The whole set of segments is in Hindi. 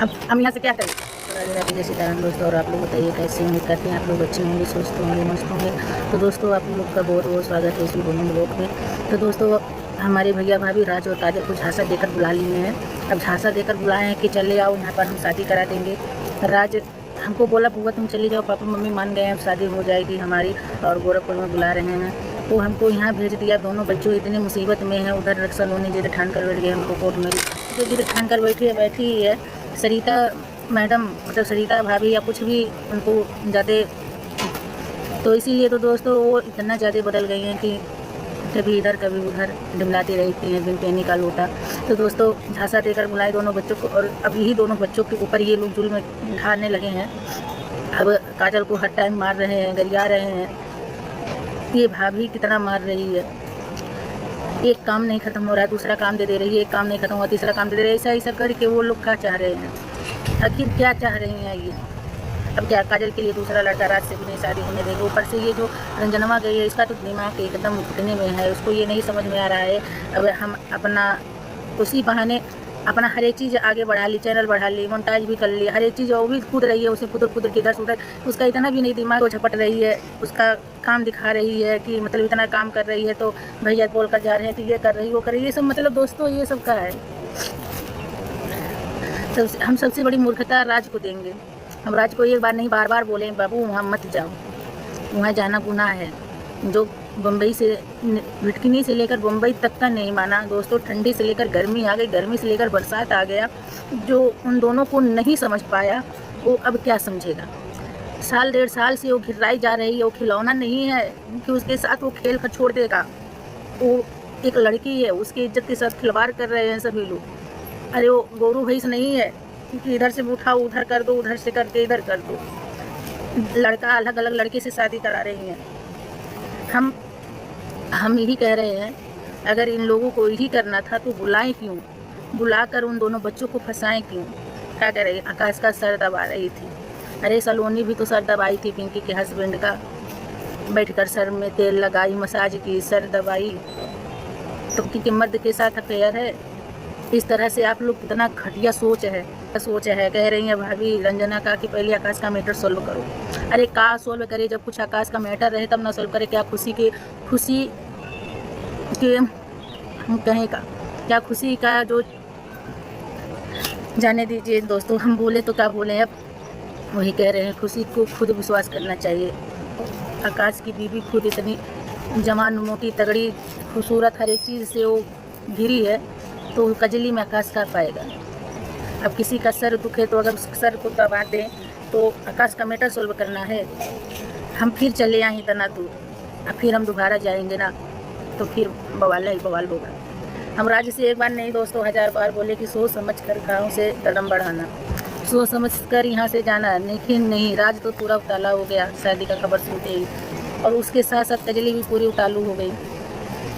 अब हम यहाँ से क्या करें। राधे राधे जय सीताराम दोस्तों। और आप लोग बताइए कैसे उम्मीद करते हैं आप लोग अच्छे होंगे, स्वस्थ होंगे, मस्त होंगे। तो दोस्तों आप लोग का बहुत बहुत स्वागत है इसी वुमेन ब्लॉग में। तो दोस्तों हमारे भैया भाभी राज और काजल को झांसा देकर बुला लिए हैं। अब झांसा देकर बुलाए हैं कि चले आओ यहाँ पर हम शादी करा देंगे। राज हमको बोला बुआ तुम चली जाओ, पापा मम्मी मान गए हैं, अब शादी हो जाएगी हमारी, और गोरखपुर में बुला रहे हैं। तो हमको यहाँ भेज दिया। दोनों बच्चों इतने मुसीबत में हैं, उधर सलोनी जी ठान कर बैठ गए हमको कोर्ट में, जो जी ठान कर बैठी ही है सरिता मैडम, मतलब सरिता भाभी या कुछ भी उनको ज़्यादा। तो इसीलिए तो दोस्तों वो इतना ज़्यादा बदल गई हैं कि कभी इधर कभी उधर डिमलाती रहती हैं बिन पैनी का लोटा। तो दोस्तों झांसा देकर बुलाए दोनों बच्चों को, और अब यही दोनों बच्चों के ऊपर ये लोग जुल्म ढाने लगे हैं। अब काजल को हर टाइम मार रहे हैं, गरिया रहे हैं। ये भाभी कितना मार रही है, एक काम नहीं खत्म हो रहा है दूसरा काम दे रही है, एक काम नहीं खत्म हुआ तीसरा काम दे रही है। ऐसा ऐसा करके वो लोग क्या चाह रहे हैं, आखिर क्या चाह रही हैं ये। अब क्या काजल के लिए दूसरा लड़का राज से भी नहीं शादी होने देगा। ऊपर से ये जो रंजनवा गई है इसका तो दिमाग एकदम घुटने में है, उसको ये नहीं समझ में आ रहा है। अब हम अपना उसी बहाने अपना हर एक चीज़ आगे बढ़ा ली, चैनल बढ़ा ली, मोनेटाइज भी कर ली, हर एक चीज़ वो भी कूद रही है, उसे कुदर के इधर उधर। उसका इतना भी नहीं दिमाग, वो झपट रही है, उसका काम दिखा रही है कि मतलब इतना काम कर रही है। तो भैया बोल कर जा रहे हैं कि ये कर रही वो कर रही, ये सब मतलब दोस्तों ये सब का है। हम सबसे बड़ी मूर्खता राज को देंगे। हम राज को एक बार नहीं बार बार बोले बाबू वहाँ मत जाओ, वहाँ जाना गुनाह है। जो बम्बई से भिटकिनी से लेकर बम्बई तक का नहीं माना दोस्तों, ठंडी से लेकर गर्मी आ गई, गर्मी से लेकर बरसात आ गया। जो उन दोनों को नहीं समझ पाया वो अब क्या समझेगा। साल डेढ़ साल से वो घिराई जा रही है, वो खिलौना नहीं है कि उसके साथ वो खेल कर छोड़ देगा। वो एक लड़की है, उसकी इज्जत के साथ खिलवाड़ कर रहे हैं सभी लोग। अरे वो गोरू भैंस नहीं है कि इधर से उठाओ उधर कर दो, उधर से करके इधर कर दो। लड़का अलग अलग लड़के से शादी करा रही हैं। हम यही कह रहे हैं अगर इन लोगों को यही करना था तो बुलाएं क्यों, बुलाकर उन दोनों बच्चों को फंसाएं क्यों। क्या कह रही, आकाश का सर दबा रही थी। अरे सलोनी भी तो सर दबाई थी पिंकी के हस्बैंड का, बैठकर सर में तेल लगाई, मसाज की, सर दबाई। तो कि मर्द के साथ अफेयर है। इस तरह से आप लोग कितना घटिया सोच है। कह रही हैं भाभी रंजना का कि पहले आकाश का मैटर सोल्व करो। अरे का सोल्व करे, जब कुछ आकाश का मैटर रहे तब ना सोल्व करे। क्या खुशी के हम कहें का क्या खुशी का जो जाने दीजिए दोस्तों, हम बोले तो क्या बोले। अब वही कह रहे हैं खुशी को खुद विश्वास करना चाहिए। आकाश की बीवी खुद इतनी जवान मोटी तगड़ी खूबसूरत हर एक चीज़ से वो घिरी है, तो कजली में आकाश कर पाएगा। अब किसी का सर दुखे तो अगर उस सर को दबा दें तो आकाश का मैटर सोल्व करना है। हम फिर चले आए इतना दूर, अब फिर हम दोबारा जाएंगे ना तो फिर बवाल ही बवाल होगा। हम राज्य से एक बार नहीं दोस्तों 1000 बार बोले कि सोच समझ कर गाँव से कदम बढ़ाना, सोच समझ कर यहाँ से जाना। लेकिन नहीं, राज तो पूरा उताला हो गया शादी का खबर सुनते ही, और उसके साथ साथ कजली भी पूरी उतालू हो गई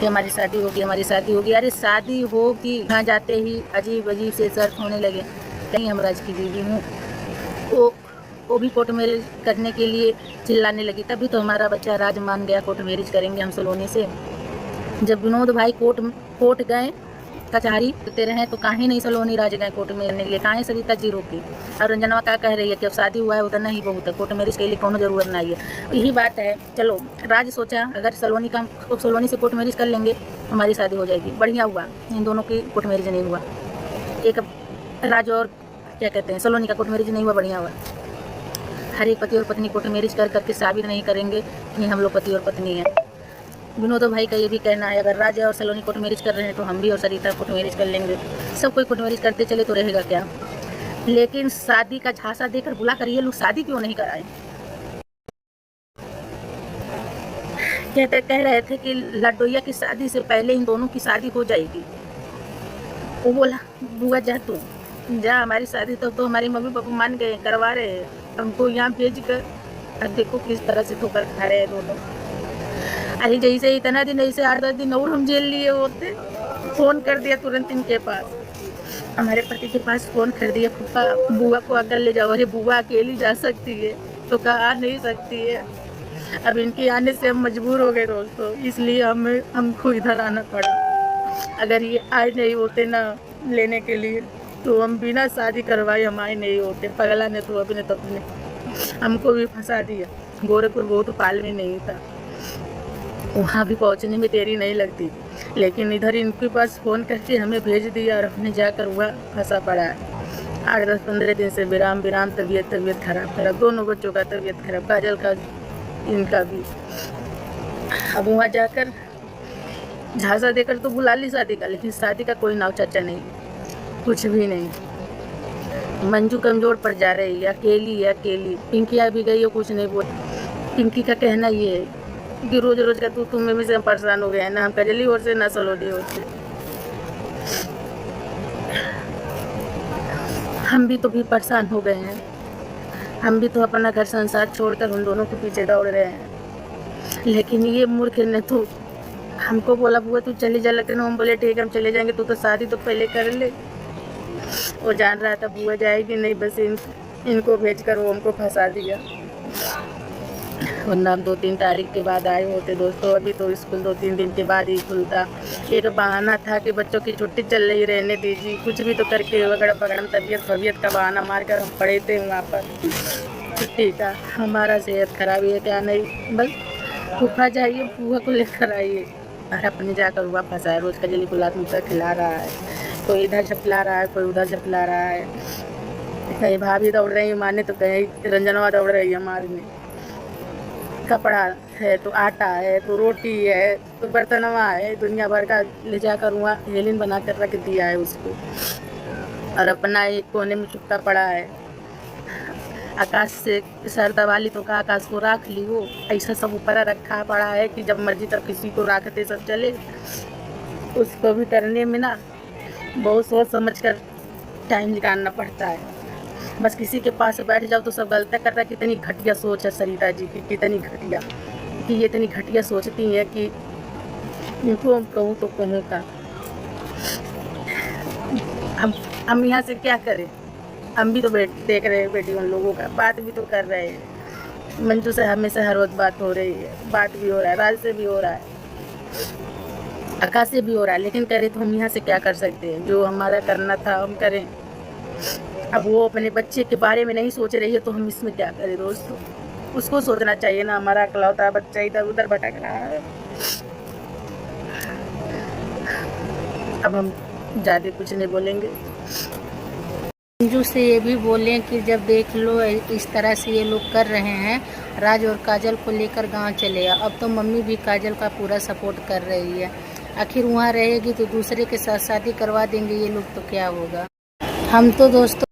कि हमारी शादी होगी, हमारी शादी होगी। अरे शादी होगी, यहाँ जाते ही अजीब अजीब से शर्त होने लगे। कहीं हम राज की बीवी हूँ, वो भी कोर्ट मैरिज करने के लिए चिल्लाने लगी। तभी तो हमारा बच्चा राज मान गया कोर्ट मैरिज करेंगे हम सलोनी से। जब विनोद भाई कोर्ट गए कचहरी करते रहे तो काहे नहीं सलोनी राज गए कोर्ट में करने के लिए, काहे सरिता जी रोकी। और रंजनवा क्या कह रही है कि अब शादी हुआ है उतना ही बहुत है, कोर्ट मैरिज के लिए कोनो जरूरत नहीं है। यही बात है। चलो राज सोचा अगर सलोनी से कोर्ट मैरिज कर लेंगे हमारी शादी हो जाएगी, बढ़िया हुआ। इन दोनों की कोर्ट मैरिज नहीं हुआ, एक राज और क्या कहते हैं सलोनी का कोर्ट मैरिज नहीं हुआ, बढ़िया हुआ। हर एक पति और पत्नी कोर्ट मैरिज कर करके साबित नहीं करेंगे कि हम लोग पति और पत्नी हैं। विनोद भाई का ये भी कहना है अगर राज और सलोनी कोर्ट मैरिज कर रहे हैं तो हम भी और सरिता कोर्ट मैरिज कर लेंगे। सब कोई कोर्ट मैरिज करते चले तो रहेगा क्या। लेकिन शादी का झांसा देकर बुला कर ये लोग शादी क्यों नहीं कराए। कह रहे थे कि लड्डोइया की शादी से पहले इन दोनों की शादी हो जाएगी। वो बोला बुआ जा तू जा, हमारी शादी तो हमारी मम्मी पापा मान गए, करवा रहे हैं हमको यहाँ भेज कर। अब देखो किस तरह से ठोकर खा रहे हैं दोनों। अरे जैसे इतना दिन ऐसे 8-10 दिन और हम जेल लिए होते। फ़ोन कर दिया तुरंत इनके पास, हमारे पति के पास फ़ोन कर दिया, पापा बुआ को अगर ले जाओ। अरे बुआ अकेली जा सकती है तो कहा नहीं सकती है। अब इनके आने से हम मजबूर हो गए दोस्तों, इसलिए हमको इधर आना पड़ा। अगर ये आए नहीं होते ना लेने के लिए तो हम बिना शादी करवाए हमारे नहीं होते। पगला ने तो अपने तो अपने हमको भी फंसा दिया। गोरखपुर बहुत पाल में नहीं था, वहाँ भी पहुँचने में देरी नहीं लगती, लेकिन इधर इनके पास फ़ोन करके हमें भेज दिया और हमने जाकर वहाँ फंसा पड़ा है। 8-10-15 दिन से विराम तबीयत खराब, दोनों बच्चों का तबीयत खराब, काजल का इनका भी। अब वहाँ जाकर झांसा देकर तो बुला ली शादी का, लेकिन शादी का कोई नाव चर्चा नहीं, कुछ भी नहीं। मंजू कमज़ोर पड़ जा रही है, अकेली। पिंकिया भी गई हो, कुछ नहीं बोल। पिंकी का कहना ये है कि रोज रोज का तू में से हम परेशान हो गए हैं ना, हम कजली और से ना सलोडी और से। हम भी तो भी परेशान हो गए हैं, हम भी तो अपना घर संसार छोड़कर उन दोनों के पीछे दौड़ रहे हैं। लेकिन ये मूर्ख ने तो हमको बोला बुआ तू चली जा, लेकिन हम बोले ठीक हम चले जाएंगे, तू तो शादी तो पहले कर ले। वो जान रहा था बुआ जाएगी नहीं, बस इनको भेजकर वो हमको फंसा दिया। वरना 2-3 तारीख के बाद आए होते दोस्तों। अभी तो स्कूल 2-3 दिन के बाद ही खुलता। ये तो बहाना था कि बच्चों की छुट्टी चल रही, रहने दीजिए, कुछ भी तो करके वगड़ा पगड़म तबीयत का बहाना मारकर हम पड़े थे वहाँ पर छुट्टी का। हमारा सेहत खराब है क्या नहीं, बस फूफा जाइए बुआ को लेकर आइए। और अपने जाकर हुआ फंसा है, रोज़ कजली को लात मुँह खिला रहा है, कोई इधर झपला रहा है, कोई उधर झपला रहा है। कहीं भाभी दौड़ रही है मारने, तो कहीं रंजनवा दौड़ रही है मारने। कपड़ा है तो आटा है तो रोटी है तो बर्तनवा है, दुनिया भर का ले जाकर वहाँ हेलिन बना कर रख दिया है उसको, और अपना एक कोने में चुपता पड़ा है। आकाश से सर दबा ली तो कहा आकाश को राख ली, वो ऐसा सब ऊपर रखा पड़ा है कि जब मर्जी तब किसी को राखते सब चले। उसको भी करने में ना बहुत सोच समझ कर टाइम निकालना पड़ता है। बस किसी के पास बैठ जाओ तो सब गलतियाँ करता है। कितनी घटिया सोच है सरिता जी की, कितनी घटिया, कि ये इतनी घटिया सोचती है कि इनको हम कहूँ तो कहूँ का। हम यहाँ से क्या करें, हम भी तो देख रहे हैं बेटी उन लोगों का, बात भी तो कर रहे हैं। मंजू से हमेशा हर रोज बात हो रही है, बात भी हो रहा है, राज से भी हो रहा है, आकाश से भी हो रहा है, लेकिन करें तो हम यहाँ से क्या कर सकते हैं। जो हमारा करना था हम करें। अब वो अपने बच्चे के बारे में नहीं सोच रही है तो हम इसमें क्या करें दोस्तों। उसको सोचना चाहिए ना, हमारा अकलौता बच्चा इधर उधर भटक रहा है। अब हम ज़्यादा कुछ नहीं बोलेंगे। मंजू से ये भी बोलें कि जब देख लो इस तरह से ये लोग कर रहे हैं, राज और काजल को लेकर गांव चले। अब तो मम्मी भी काजल का पूरा सपोर्ट कर रही है। आखिर वहाँ रहेगी तो दूसरे के साथ शादी करवा देंगे ये लोग, तो क्या होगा। हम तो दोस्तों